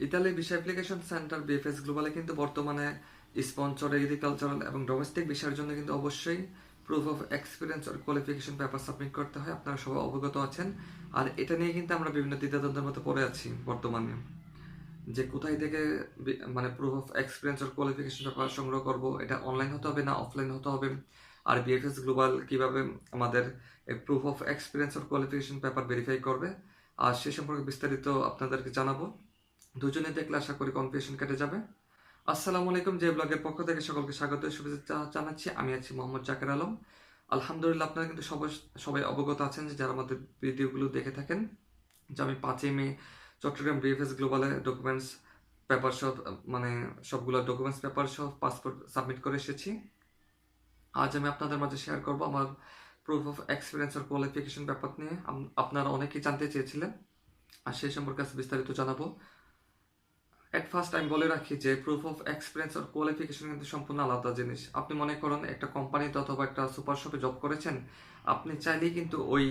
Italy visa application centre VFS গ্লোবালে কিন্তু বর্তমানে স্পন্সর এগ্রিকালচারাল এবং ডোমেস্টিক ভিসার জন্য কিন্তু অবশ্যই প্রুফ অফ এক্সপিরিয়েন্স আর কোয়ালিফিকেশন পেপার সাবমিট করতে হয়। আপনারা সবাই অবগত আছেন। আর এটা নিয়ে কিন্তু আমরা বিভিন্ন দ্বিধাদ্বন্দ্বের মধ্যে পড়ে আছি বর্তমানে, যে কোথায় থেকে মানে প্রুফ অফ এক্সপিরিয়েন্স আর কোয়ালিফিকেশন পেপার সংগ্রহ করব, এটা অনলাইন হতে হবে না অফলাইন হতে হবে, আর বিএফএস গ্লোবাল কিভাবে আমাদের প্রুফ অফ এক্সপিরিয়েন্স আর কোয়ালিফিকেশন পেপার ভেরিফাই করবে, আর সে সম্পর্কে বিস্তারিত আপনাদেরকে জানাবো। দুজনে দেখলে আশা করি কনফিউশন কেটে যাবে। আসসালামু আলাইকুম, যে ব্লগের পক্ষ থেকে সকলকে স্বাগত শুভেচ্ছা জানাচ্ছি। আমি আছি মোহাম্মদ জাকের আলম। আলহামদুলিল্লাহ, আপনারা কিন্তু সবাই অবগত আছেন যে যারা আমাদের ভিডিওগুলো দেখে থাকেন, যে আমি 5ই মে চট্টগ্রাম বিএফএস গ্লোবালে ডকুমেন্টস পেপার সহ মানে সবগুলো ডকুমেন্টস পেপার সহ পাসপোর্ট সাবমিট করে এসেছি। আজ আমি আপনাদের মাঝে শেয়ার করব আমার প্রুফ অফ এক্সপিরিয়েন্স আর কোয়ালিফিকেশন পেপার নিয়ে। আপনারা অনেকেই জানতে চেয়েছিলেন, আর সেই সম্পর্কে বিস্তারিত জানাবো। এট ফার্স্ট আমি বলে রাখি যে প্রুফ অফ এক্সপিরিয়েন্স আর কোয়ালিফিকেশন কিন্তু সম্পূর্ণ আলাদা জিনিস। আপনি মনে করেন একটা কোম্পানিতে অথবা একটা সুপার শপে জব করেছেন, আপনি চাইলেই কিন্তু ওই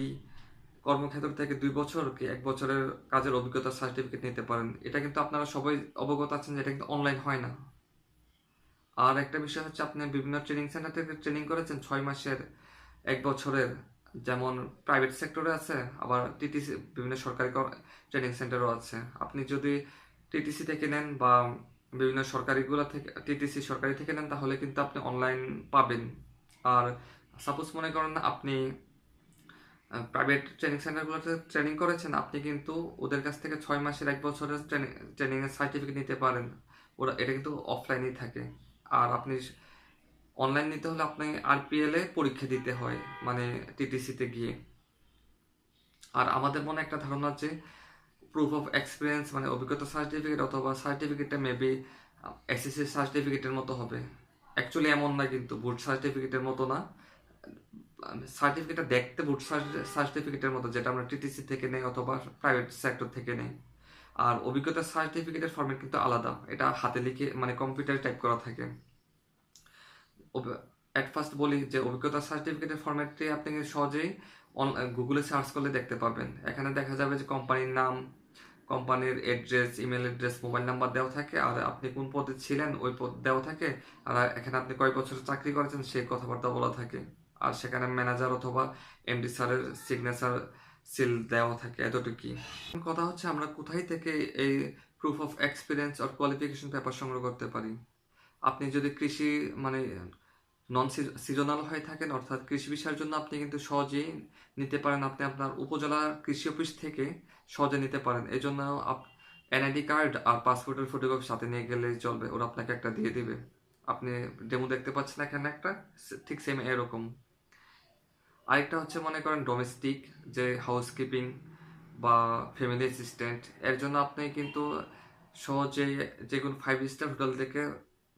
কর্মক্ষেত্র থেকে 2 বছর কি 1 বছরের কাজের অভিজ্ঞতা সার্টিফিকেট নিতে পারেন। এটা কিন্তু আপনারা সবাই অবগত আছেন যে এটা কিন্তু অনলাইন হয় না। আর একটা বিষয় হচ্ছে, আপনি বিভিন্ন ট্রেনিং সেন্টার থেকে ট্রেনিং করেছেন 6 মাসের, 1 বছরের, যেমন প্রাইভেট সেক্টরে আছে, আবার টিটিসি বিভিন্ন সরকারি ট্রেনিং সেন্টারও আছে। আপনি যদি টিটিসি থেকে নেন বা বিভিন্ন সরকারিগুলো থেকে টিটিসি সরকারি থেকে নেন, তাহলে কিন্তু আপনি অনলাইন পাবেন। আর সাপোজ মনে করেন না আপনি প্রাইভেট ট্রেনিং সেন্টারগুলোতে ট্রেনিং করেছেন, আপনি কিন্তু ওদের কাছ থেকে 6 মাসের 1 বছরের ট্রেনিংয়ের সার্টিফিকেট নিতে পারেন। ওরা এটা কিন্তু অফলাইনেই থাকে। আর আপনি অনলাইন নিতে হলে আপনি আরপিএল এ পরীক্ষা দিতে হয়, মানে টিটিসিতে গিয়ে। আর আমাদের মনে একটা ধারণা যে প্রুফ অফ এক্সপিরিয়েন্স মানে অভিজ্ঞতা সার্টিফিকেট অথবা সার্টিফিকেটটা মেবি এসএসসি সার্টিফিকেটের মতো হবে। অ্যাকচুয়ালি এমন না, কিন্তু বুট সার্টিফিকেটের মতো না। সার্টিফিকেটটা দেখতে বুট সার্টিফিকেটের মতো, যেটা আমরা টিটিসি থেকে নেই অথবা প্রাইভেট সেক্টর থেকে নেই। আর অভিজ্ঞতা সার্টিফিকেটের ফরম্যাট কিন্তু আলাদা, এটা হাতে লিখে মানে কম্পিউটারে টাইপ করা থাকে। অ্যাট ফার্স্ট বলি যে অভিজ্ঞতা সার্টিফিকেটের ফরম্যাটটি আপনি সহজেই গুগলে সার্চ করলে দেখতে পাবেন। এখানে দেখা যাবে যে কোম্পানির নাম, কোম্পানির address, email address, mobile number দেওয়া থাকে, আর আপনি কোন পদে ছিলেন ওই পদ দেওয়া থাকে, আর এখানে আপনি কয় বছর চাকরি করেছেন সেই কথাবার্তা বলা থাকে। আর সেখানে ম্যানেজার অথবা এমডি স্যারের সিগনেচার সিল দেওয়া থাকে, এতটুকুই। কথা হচ্ছে আমরা কোথায় থেকে এই প্রুফ অফ এক্সপিরিয়েন্স আর কোয়ালিফিকেশন পেপার সংগ্রহ করতে পারি। আপনি যদি কৃষি মানে নন সিজনাল হয়ে থাকেন, অর্থাৎ কৃষি বিষয়ের জন্য, আপনি কিন্তু সহজেই নিতে পারেন। আপনি আপনার উপজেলা কৃষি অফিস থেকে সহজে নিতে পারেন। এই জন্য এনআইডি কার্ড আর পাসপোর্টের ফটোকপি সাথে নিয়ে গেলেই চলবে, ওরা আপনাকে একটা দিয়ে দিবে। আপনি ডেমো দেখতে পাচ্ছেন এখানে একটা, ঠিক সেম এরকম। আরেকটা হচ্ছে মনে করেন ডোমেস্টিক, যে হাউসকিপিং বা ফ্যামিলি অ্যাসিস্ট্যান্ট, এর জন্য আপনি কিন্তু সহজে যে কোনো 5 স্টার হোটেল থেকে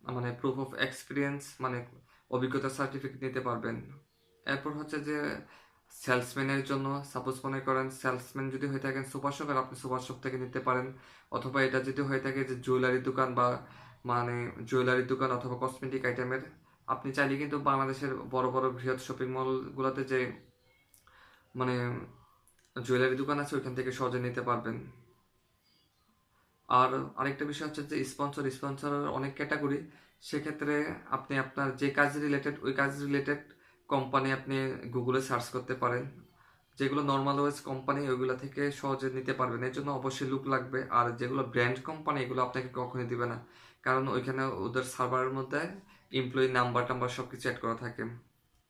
মানে প্রুফ অফ এক্সপিরিয়েন্স মানে অভিজ্ঞতা সার্টিফিকেট নিতে পারবেন। এরপর হচ্ছে যে সেলসম্যানের জন্য, সাপোজ মনে করেন সেলসম্যান যদি হয়ে থাকেন সুপার শপের, আপনি সুপার শপ থেকে নিতে পারেন। অথবা এটা যদি হয়ে থাকে যে জুয়েলারি দোকান বা মানে জুয়েলারি দোকান অথবা কসমেটিক আইটেমের, আপনি চাইলে কিন্তু বাংলাদেশের বড় বড় বৃহৎ শপিং মলগুলোতে যে মানে জুয়েলারি দোকান আছে, ওইখান থেকে সহজে নিতে পারবেন। আর আরেকটা বিষয় হচ্ছে যে স্পন্সরের অনেক ক্যাটাগরি। সেক্ষেত্রে আপনি আপনার যে কাজ রিলেটেড, ওই কাজ রিলেটেড কোম্পানি আপনি গুগলে সার্চ করতে পারেন। যেগুলো নর্মাল ওয়েজ কোম্পানি, ওইগুলো থেকে সহজে নিতে পারবেন। এর জন্য অবশ্যই লুক লাগবে। আর যেগুলো ব্র্যান্ড কোম্পানি, এগুলো আপনাকে কখনোই দিবে না, কারণ ওইখানে ওদের সার্ভারের মধ্যে এমপ্লয়ি নাম্বার টাম্বার সব কিছু অ্যাড করা থাকে।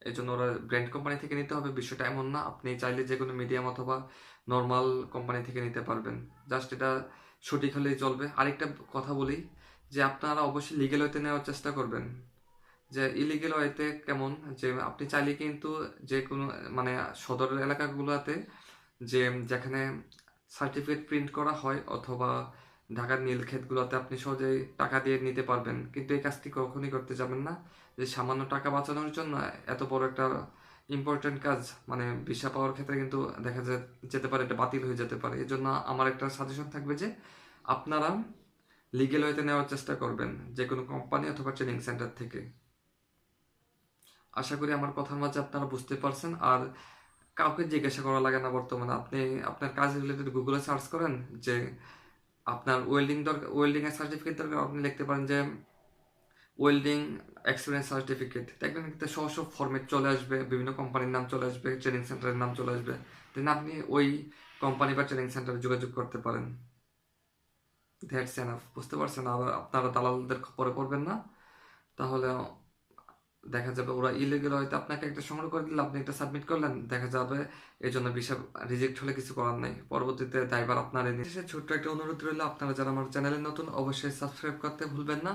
এই জন্য ওরা ব্র্যান্ড কোম্পানি থেকে নিতে হবে বিষয়টা এমন না। আপনি চাইলে যে কোনো মিডিয়াম অথবা নর্মাল কোম্পানি থেকে নিতে পারবেন, জাস্ট এটা সঠিক হলেই চলবে। আরেকটা কথা বলি, যে আপনারা অবশ্যই লিগেল ওয়েতে নেওয়ার চেষ্টা করবেন। যে ইলিগেল ওয়েতে কেমন, যে আপনি চাইলে কিন্তু যে কোনো মানে সদর এলাকাগুলোতে যে যেখানে সার্টিফিকেট প্রিন্ট করা হয় অথবা ঢাকার নীলক্ষেতগুলোতে আপনি সহজেই টাকা দিয়ে নিতে পারবেন, কিন্তু এই কাজটি কখনই করতে যাবেন না। যে সামান্য টাকা বাঁচানোর জন্য এত বড় একটা ইম্পর্টেন্ট কাজ মানে ভিসা পাওয়ার ক্ষেত্রে কিন্তু দেখা যেতে পারে এটা বাতিল হয়ে যেতে পারে। এই জন্য আমার একটা সাজেশন থাকবে যে আপনারা লিগেল ওয়েতে নেওয়ার চেষ্টা করবেন, যে কোনো কোম্পানি অথবা ট্রেনিং সেন্টার থেকে। আশা করি আমার কথার মাঝে আপনারা বুঝতে পারছেন। আর কাউকে জিজ্ঞাসা করা লাগে না বর্তমানে, আপনি আপনার কাজ রিলেটেড গুগলে সার্চ করেন যে আপনার ওয়েল্ডিং এর সার্টিফিকেট দরকার, আপনি লিখতে পারেন যে ওয়েল্ডিং এক্সপিরিয়েন্স সার্টিফিকেট। দেখবেন কিন্তু সব ফরম্যাট চলে আসবে, বিভিন্ন কোম্পানির নাম চলে আসবে, ট্রেনিং সেন্টারের নাম চলে আসবে, দেন আপনি ওই কোম্পানি বা ট্রেনিং সেন্টারে যোগাযোগ করতে পারেন। That's enough. বুঝতে পারছেন? আবার আপনারা দালালদের খপ্পরে পড়বেন না, তাহলে দেখা যাবে ওরা ইলিগেল হয়তো আপনাকে একটা সংগ্রহ করে দিলে, আপনি একটা সাবমিট করলেন, দেখা যাবে এই জন্য ভিসা রিজেক্ট হলে কিছু করার নাই, পরবর্তীতে দায়ভার আপনার নিয়ে। ছোট্ট একটা অনুরোধ রইল, আপনারা যারা আমার চ্যানেলে নতুন অবশ্যই সাবস্ক্রাইব করতে ভুলবেন না।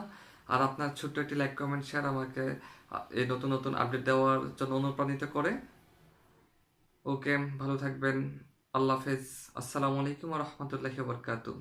আর আপনার ছোট্ট একটি লাইক কমেন্ট শেয়ার আমাকে এই নতুন নতুন আপডেট দেওয়ার জন্য অনুপ্রাণিত করে। ওকে, ভালো থাকবেন। আল্লাহ হাফেজ। আসসালামু আলাইকুম ওয়া রাহমাতুল্লাহি ওয়া বারাকাতুহু।